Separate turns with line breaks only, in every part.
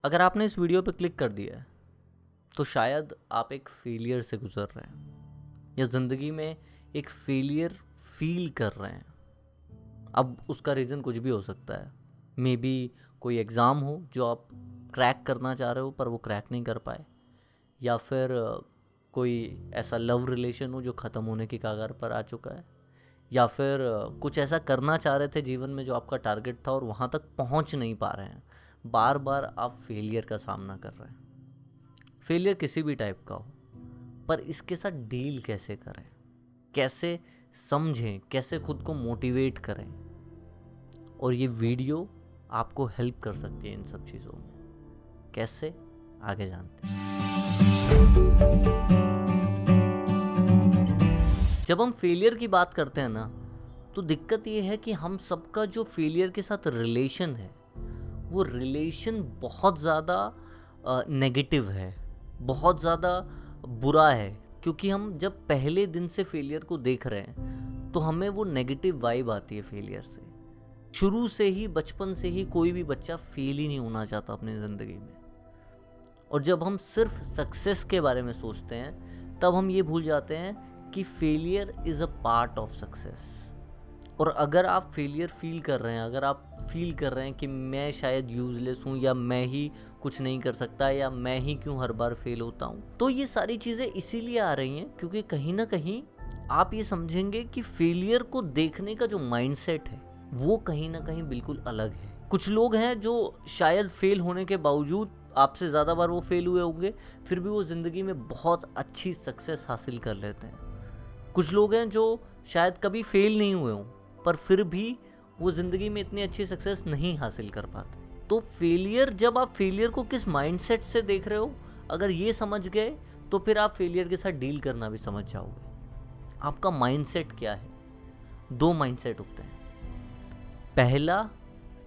अगर आपने इस वीडियो पे क्लिक कर दिया है तो शायद आप एक फेलियर से गुजर रहे हैं या ज़िंदगी में एक फेलियर फील कर रहे हैं। अब उसका रीज़न कुछ भी हो सकता है। मे बी कोई एग्ज़ाम हो जो आप क्रैक करना चाह रहे हो पर वो क्रैक नहीं कर पाए, या फिर कोई ऐसा लव रिलेशन हो जो ख़त्म होने की कगार पर आ चुका है, या फिर कुछ ऐसा करना चाह रहे थे जीवन में जो आपका टारगेट था और वहाँ तक पहुँच नहीं पा रहे हैं। बार बार आप फेलियर का सामना कर रहे हैं। फेलियर किसी भी टाइप का हो, पर इसके साथ डील कैसे करें, कैसे समझें, कैसे खुद को मोटिवेट करें। और ये वीडियो आपको हेल्प कर सकती है इन सब चीज़ों में। कैसे, आगे जानते हैं। जब हम फेलियर की बात करते हैं ना, तो दिक्कत ये है कि हम सबका जो फेलियर के साथ रिलेशन है वो रिलेशन बहुत ज़्यादा नेगेटिव है, बहुत ज़्यादा बुरा है। क्योंकि हम जब पहले दिन से फेलियर को देख रहे हैं तो हमें वो नेगेटिव वाइब आती है फेलियर से। शुरू से ही, बचपन से ही कोई भी बच्चा फेल ही नहीं होना चाहता अपनी ज़िंदगी में। और जब हम सिर्फ सक्सेस के बारे में सोचते हैं तब हम ये भूल जाते हैं कि failure is a part of success. और अगर आप फेलियर फील कर रहे हैं, अगर आप फील कर रहे हैं कि मैं शायद यूज़लेस हूँ, या मैं ही कुछ नहीं कर सकता, या मैं ही क्यों हर बार फेल होता हूँ, तो ये सारी चीज़ें इसीलिए आ रही हैं क्योंकि कहीं ना कहीं आप ये समझेंगे कि फेलियर को देखने का जो माइंडसेट है वो कहीं ना कहीं बिल्कुल अलग है। कुछ लोग हैं जो शायद फेल होने के बावजूद, आपसे ज़्यादा बार वो फेल हुए होंगे, फिर भी वो ज़िंदगी में बहुत अच्छी सक्सेस हासिल कर लेते हैं। कुछ लोग हैं जो शायद कभी फेल नहीं हुए हों पर फिर भी वो ज़िंदगी में इतनी अच्छी सक्सेस नहीं हासिल कर पाते। तो फेलियर, जब आप फेलियर को किस माइंडसेट से देख रहे हो, अगर ये समझ गए तो फिर आप फेलियर के साथ डील करना भी समझ जाओगे। आपका माइंडसेट क्या है? दो माइंडसेट होते हैं। पहला,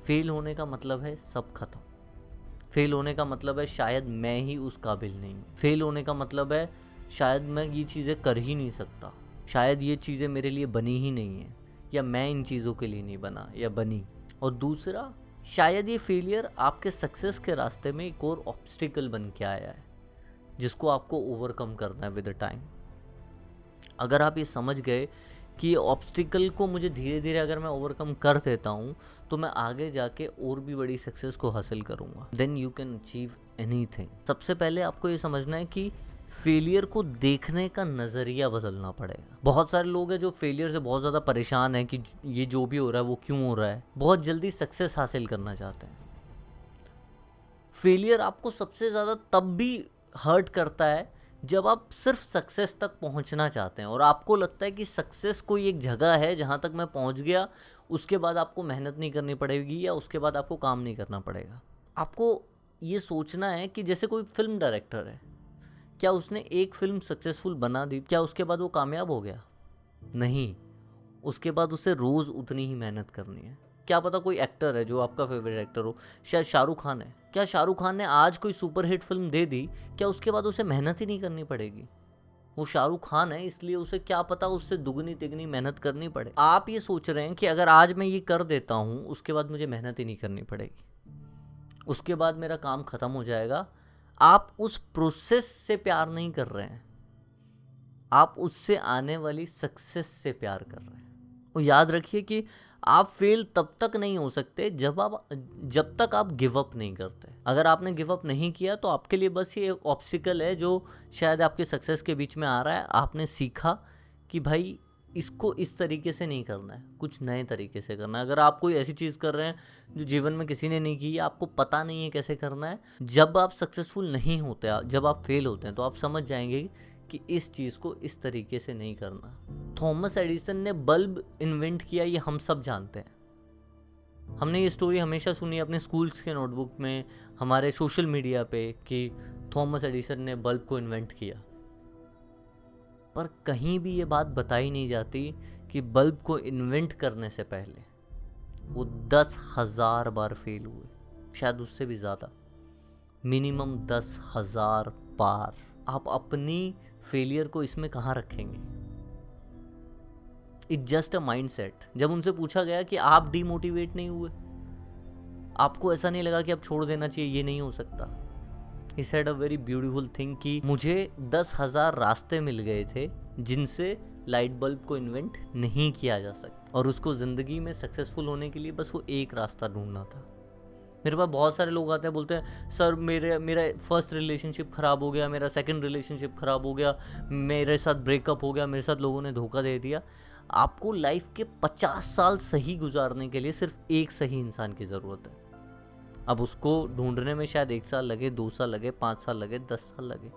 फेल होने का मतलब है सब खत्म। फेल होने का मतलब है शायद मैं ही उस काबिल नहीं हूँ। फेल होने का मतलब है शायद मैं ये चीज़ें कर ही नहीं सकता, शायद ये चीज़ें मेरे लिए बनी ही नहीं है, या मैं इन चीज़ों के लिए नहीं बना या बनी। और दूसरा, शायद ये फेलियर आपके सक्सेस के रास्ते में एक और ऑब्स्टिकल बन के आया है जिसको आपको ओवरकम करना है विद द टाइम। अगर आप ये समझ गए कि ये ऑब्स्टिकल को मुझे धीरे धीरे अगर मैं ओवरकम कर देता हूँ तो मैं आगे जाके और भी बड़ी सक्सेस को हासिल करूँगा, then you can achieve anything. सबसे पहले आपको ये समझना है कि फेलियर को देखने का नज़रिया बदलना पड़ेगा। बहुत सारे लोग हैं जो फेलियर से बहुत ज़्यादा परेशान हैं कि ये जो भी हो रहा है वो क्यों हो रहा है, बहुत जल्दी सक्सेस हासिल करना चाहते हैं। फेलियर आपको सबसे ज़्यादा तब भी हर्ट करता है जब आप सिर्फ सक्सेस तक पहुंचना चाहते हैं और आपको लगता है कि सक्सेस कोई एक जगह है जहां तक मैं पहुंच गया, उसके बाद आपको मेहनत नहीं करनी पड़ेगी या उसके बाद आपको काम नहीं करना पड़ेगा। आपको ये सोचना है कि जैसे कोई फिल्म डायरेक्टर है, क्या उसने एक फिल्म सक्सेसफुल बना दी, क्या उसके बाद वो कामयाब हो गया? नहीं, उसके बाद उसे रोज़ उतनी ही मेहनत करनी है। क्या पता कोई एक्टर है जो आपका फेवरेट एक्टर हो, शायद शाहरुख खान है, क्या शाहरुख खान ने आज कोई सुपरहिट फिल्म दे दी, क्या उसके बाद उसे मेहनत ही नहीं करनी पड़ेगी? वो शाहरुख खान है इसलिए उसे क्या पता उससे दुगनी तिगनी मेहनत करनी पड़े। आप ये सोच रहे हैं कि अगर आज मैं ये कर देता हूँ उसके बाद मुझे मेहनत ही नहीं करनी पड़ेगी, उसके बाद मेरा काम ख़त्म हो जाएगा। आप उस प्रोसेस से प्यार नहीं कर रहे हैं, आप उससे आने वाली सक्सेस से प्यार कर रहे हैं। और याद रखिए कि आप फेल तब तक नहीं हो सकते जब तक आप गिव अप नहीं करते। अगर आपने गिव अप नहीं किया तो आपके लिए बस ये एक ऑब्स्टिकल है जो शायद आपके सक्सेस के बीच में आ रहा है। आपने सीखा कि भाई इसको इस तरीके से नहीं करना है, कुछ नए तरीके से करना है। अगर आप कोई ऐसी चीज़ कर रहे हैं जो जीवन में किसी ने नहीं की है, आपको पता नहीं है कैसे करना है, जब आप सक्सेसफुल नहीं होते, जब आप फेल होते हैं तो आप समझ जाएंगे कि इस चीज़ को इस तरीके से नहीं करना। थॉमस एडिसन ने बल्ब इन्वेंट किया, ये हम सब जानते हैं। हमने ये स्टोरी हमेशा सुनी अपने स्कूल्स के नोटबुक में, हमारे सोशल मीडिया पे, कि थॉमस एडिसन ने बल्ब को इन्वेंट किया। पर कहीं भी ये बात बताई नहीं जाती कि बल्ब को इन्वेंट करने से पहले वो 10,000 बार फेल हुए, शायद उससे भी ज़्यादा, मिनिमम 10,000 बार। आप अपनी फेलियर को इसमें कहाँ रखेंगे? It's just a mindset. जब उनसे पूछा गया कि आप डीमोटिवेट नहीं हुए, आपको ऐसा नहीं लगा कि अब छोड़ देना चाहिए, ये नहीं हो सकता। He said a very beautiful thing कि मुझे 10,000 रास्ते मिल गए थे जिनसे लाइट बल्ब को इन्वेंट नहीं किया जा सकता, और उसको ज़िंदगी में सक्सेसफुल होने के लिए बस वो एक रास्ता ढूंढना था। मेरे पास बहुत सारे लोग आते हैं, बोलते हैं सर मेरा फर्स्ट रिलेशनशिप ख़राब हो गया, मेरा सेकंड रिलेशनशिप ख़राब हो गया, मेरे साथ ब्रेकअप हो गया, मेरे साथ लोगों ने धोखा दे दिया। आपको लाइफ के 50 साल सही गुजारने के लिए सिर्फ एक सही इंसान की ज़रूरत है। अब उसको ढूंढने में शायद 1 साल लगे, 2 साल लगे, 5 साल लगे, 10 साल लगे।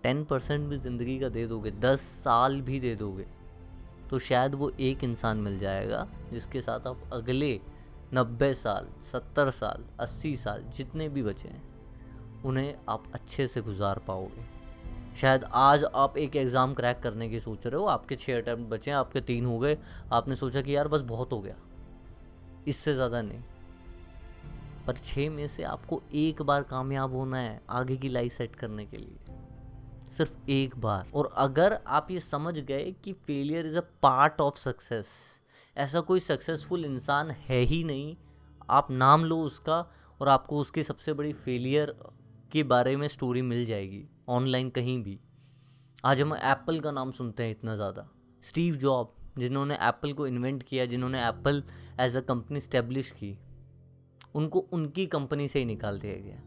10% भी ज़िंदगी का दे दोगे, 10 साल भी दे दोगे, तो शायद वो एक इंसान मिल जाएगा जिसके साथ आप अगले 90 साल, 70 साल, 80 साल जितने भी बचे हैं उन्हें आप अच्छे से गुजार पाओगे। शायद आज आप एक एग्ज़ाम क्रैक करने की सोच रहे हो, आपके 6 अटैम्प्ट बचे हैं, आपके 3 हो गए, आपने सोचा कि यार बस बहुत हो गया, इससे ज़्यादा नहीं। पर 6 में से आपको एक बार कामयाब होना है आगे की लाइफ सेट करने के लिए, सिर्फ एक बार। और अगर आप ये समझ गए कि failure is a part of success, ऐसा कोई सक्सेसफुल इंसान है ही नहीं, आप नाम लो उसका और आपको उसकी सबसे बड़ी फेलियर के बारे में स्टोरी मिल जाएगी ऑनलाइन कहीं भी। आज हम एप्पल का नाम सुनते हैं इतना ज़्यादा, स्टीव जॉब जिन्होंने एप्पल को इन्वेंट किया, जिन्होंने Apple as a company establish की, उनको उनकी कंपनी से ही निकाल दिया गया,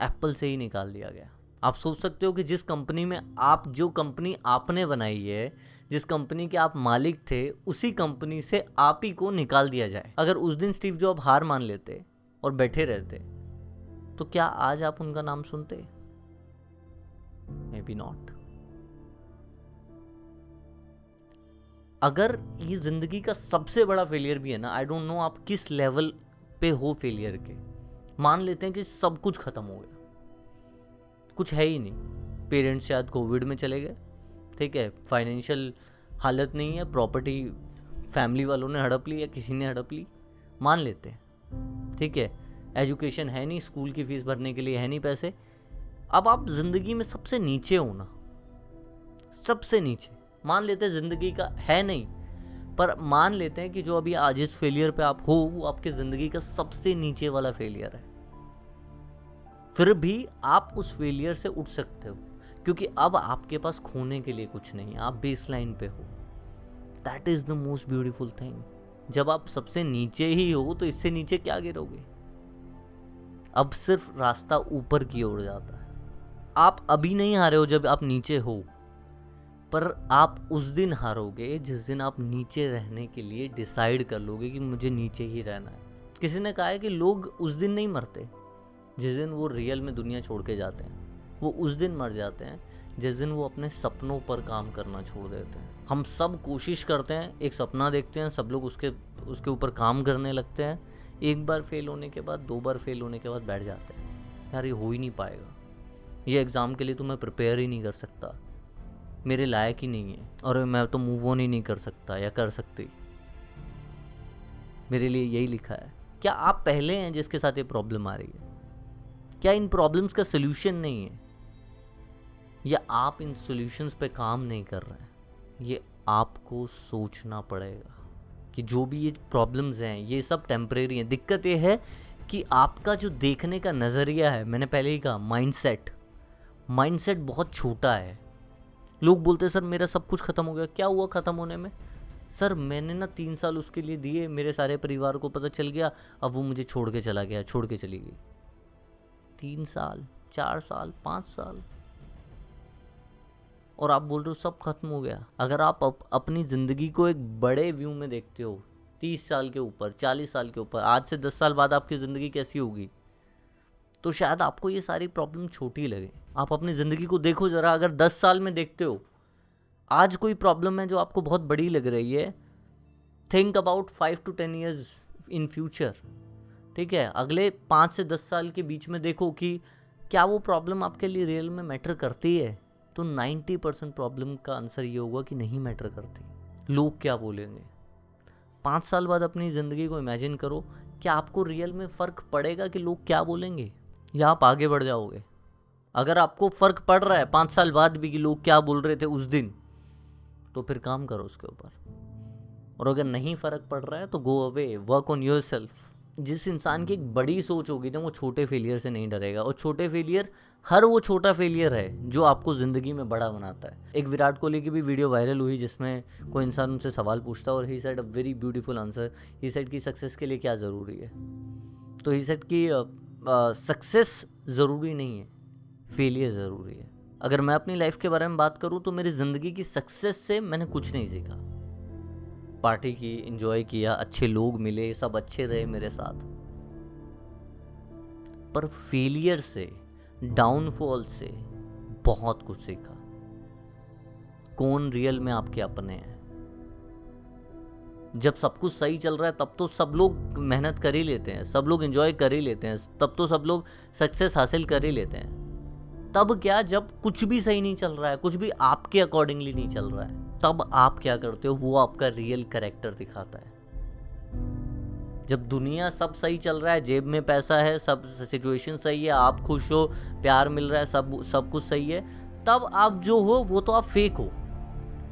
एप्पल से ही निकाल दिया गया। आप सोच सकते हो कि जिस कंपनी में आप, जो कंपनी आपने बनाई है, जिस कंपनी के आप मालिक थे, उसी कंपनी से आप ही को निकाल दिया जाए। अगर उस दिन स्टीव जॉब हार मान लेते और बैठे रहते तो क्या आज आप उनका नाम सुनते? May be not. अगर ये जिंदगी का सबसे बड़ा फेलियर भी है ना, आई डोंट नो आप किस लेवल पे हो फेलियर के, मान लेते हैं कि सब कुछ खत्म हो गया, कुछ है ही नहीं, पेरेंट्स शायद कोविड में चले गए, ठीक है, फाइनेंशियल हालत नहीं है, प्रॉपर्टी फैमिली वालों ने हड़प ली या किसी ने हड़प ली, मान लेते हैं, ठीक है, एजुकेशन है नहीं, स्कूल की फीस भरने के लिए है नहीं पैसे। अब आप जिंदगी में सबसे नीचे हो ना, सबसे नीचे, मान लेते हैं जिंदगी का है नहीं, पर मान लेते हैं कि जो अभी आज इस फेलियर पे आप हो वो आपके जिंदगी का सबसे नीचे वाला फेलियर है, फिर भी आप उस फेलियर से उठ सकते हो, क्योंकि अब आपके पास खोने के लिए कुछ नहीं है, आप बेस लाइन पे हो। That is the most beautiful thing. जब आप सबसे नीचे ही हो तो इससे नीचे क्या गिरोगे? अब सिर्फ रास्ता ऊपर की ओर जाता है। आप अभी नहीं हारे हो जब आप नीचे हो, पर आप उस दिन हारोगे जिस दिन आप नीचे रहने के लिए डिसाइड कर लोगे कि मुझे नीचे ही रहना है। किसी ने कहा है कि लोग उस दिन नहीं मरते जिस दिन वो रियल में दुनिया छोड़ के जाते हैं, वो उस दिन मर जाते हैं जिस दिन वो अपने सपनों पर काम करना छोड़ देते हैं। हम सब कोशिश करते हैं, एक सपना देखते हैं, सब लोग उसके ऊपर काम करने लगते हैं, एक बार फेल होने के बाद, 2 बार फेल होने के बाद बैठ जाते हैं, यार ये हो ही नहीं पाएगा, ये एग्ज़ाम के लिए तो मैं प्रिपेयर ही नहीं कर सकता, मेरे लायक ही नहीं है, और मैं तो मूव ऑन ही नहीं कर सकता या कर सकती, मेरे लिए यही लिखा है। क्या आप पहले हैं जिसके साथ ये प्रॉब्लम आ रही है? क्या इन प्रॉब्लम्स का सोल्यूशन नहीं है, या आप इन सॉल्यूशंस पे काम नहीं कर रहे हैं? ये आपको सोचना पड़ेगा कि जो भी ये प्रॉब्लम्स हैं ये सब टेम्परेरी हैं। दिक्कत ये है कि आपका जो देखने का नज़रिया है, मैंने पहले ही कहा, माइंडसेट बहुत छोटा है। लोग बोलते हैं सर मेरा सब कुछ ख़त्म हो गया। क्या हुआ ख़त्म होने में? सर मैंने ना 3 साल उसके लिए दिए, मेरे सारे परिवार को पता चल गया, अब वो मुझे छोड़ के चला गया, छोड़ के चली गई। 3 साल, 4 साल, 5 साल, और आप बोल रहे हो सब खत्म हो गया। अगर आप अपनी ज़िंदगी को एक बड़े व्यू में देखते हो, 30 साल के ऊपर, 40 साल के ऊपर, आज से 10 साल बाद आपकी ज़िंदगी कैसी होगी, तो शायद आपको ये सारी प्रॉब्लम छोटी लगे। आप अपनी ज़िंदगी को देखो ज़रा, अगर 10 साल में देखते हो, आज कोई प्रॉब्लम है जो आपको बहुत बड़ी लग रही है, think about 5 to 10 years in future, ठीक है, अगले 5 से 10 साल के बीच में देखो कि क्या वो प्रॉब्लम आपके लिए रियल में मैटर करती है, तो 90% प्रॉब्लम का आंसर ये होगा कि नहीं मैटर करती। लोग क्या बोलेंगे? 5 साल बाद अपनी ज़िंदगी को इमेजिन करो, क्या आपको रियल में फ़र्क पड़ेगा कि लोग क्या बोलेंगे, या आप आगे बढ़ जाओगे? अगर आपको फ़र्क पड़ रहा है 5 साल बाद भी कि लोग क्या बोल रहे थे उस दिन, तो फिर काम करो उसके ऊपर, और अगर नहीं फ़र्क पड़ रहा है तो go away, work on yourself, जिस इंसान की एक बड़ी सोच होगी ना, वो छोटे फेलियर से नहीं डरेगा। और छोटे फेलियर, हर वो छोटा फेलियर है जो आपको ज़िंदगी में बड़ा बनाता है। एक विराट कोहली की भी वीडियो वायरल हुई जिसमें कोई इंसान उनसे सवाल पूछता और he said a very beautiful answer. He said कि सक्सेस के लिए क्या ज़रूरी है? तो ही सेड कि सक्सेस ज़रूरी नहीं है, फेलियर ज़रूरी है। अगर मैं अपनी लाइफ के बारे में बात करूँ तो मेरी ज़िंदगी की सक्सेस से मैंने कुछ नहीं सीखा। पार्टी की, एंजॉय किया, अच्छे लोग मिले, सब अच्छे रहे मेरे साथ, पर फेलियर से, डाउनफॉल से बहुत कुछ सीखा। कौन रियल में आपके अपने हैं? जब सब कुछ सही चल रहा है तब तो सब लोग मेहनत कर ही लेते हैं, सब लोग एंजॉय कर ही लेते हैं, तब तो सब लोग सक्सेस हासिल कर ही लेते हैं। तब क्या, जब कुछ भी सही नहीं चल रहा है, कुछ भी आपके अकॉर्डिंगली नहीं चल रहा है, तब आप क्या करते हो? वो आपका रियल कैरेक्टर दिखाता है। जब दुनिया सब सही चल रहा है, जेब में पैसा है, सब सिचुएशन सही है, आप खुश हो, प्यार मिल रहा है, सब कुछ सही है, तब आप जो हो वो तो आप फेक हो।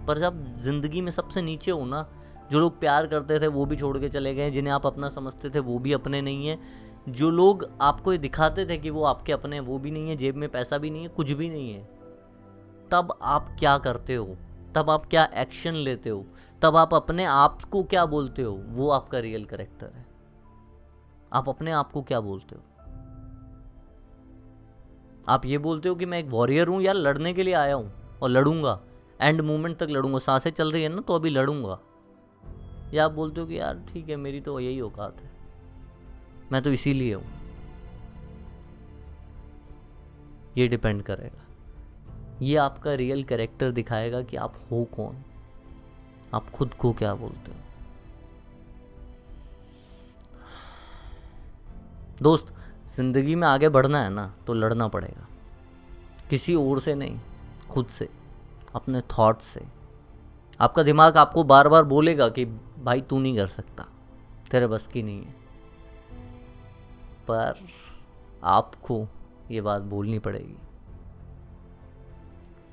पर जब जिंदगी में सबसे नीचे हो ना, जो लोग प्यार करते थे वो भी छोड़ के चले गए, जिन्हें आप अपना समझते थे वो भी अपने नहीं है, जो लोग आपको दिखाते थे कि वो आपके अपने हैं वो भी नहीं है, जेब में पैसा भी नहीं है, कुछ भी नहीं है, तब आप क्या करते हो? तब आप क्या एक्शन लेते हो? तब आप अपने आप को क्या बोलते हो? वो आपका रियल कैरेक्टर है। आप अपने आप को क्या बोलते हो? आप ये बोलते हो कि मैं एक वॉरियर हूँ यार, लड़ने के लिए आया हूँ और लड़ूंगा, एंड मोमेंट तक लड़ूंगा, सांसें चल रही है ना तो अभी लड़ूंगा? या आप बोलते हो कि यार ठीक है, मेरी तो यही औकात है, मैं तो इसीलिए हूँ? ये डिपेंड करेगा, ये आपका रियल कैरेक्टर दिखाएगा कि आप हो कौन, आप खुद को क्या बोलते हो। दोस्त, जिंदगी में आगे बढ़ना है ना तो लड़ना पड़ेगा, किसी और से नहीं, खुद से, अपने थॉट्स से। आपका दिमाग आपको बार बार बोलेगा कि भाई तू नहीं कर सकता, तेरे बस की नहीं है, पर आपको ये बात बोलनी पड़ेगी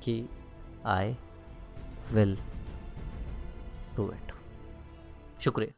कि आई विल डू इट। शुक्रिया।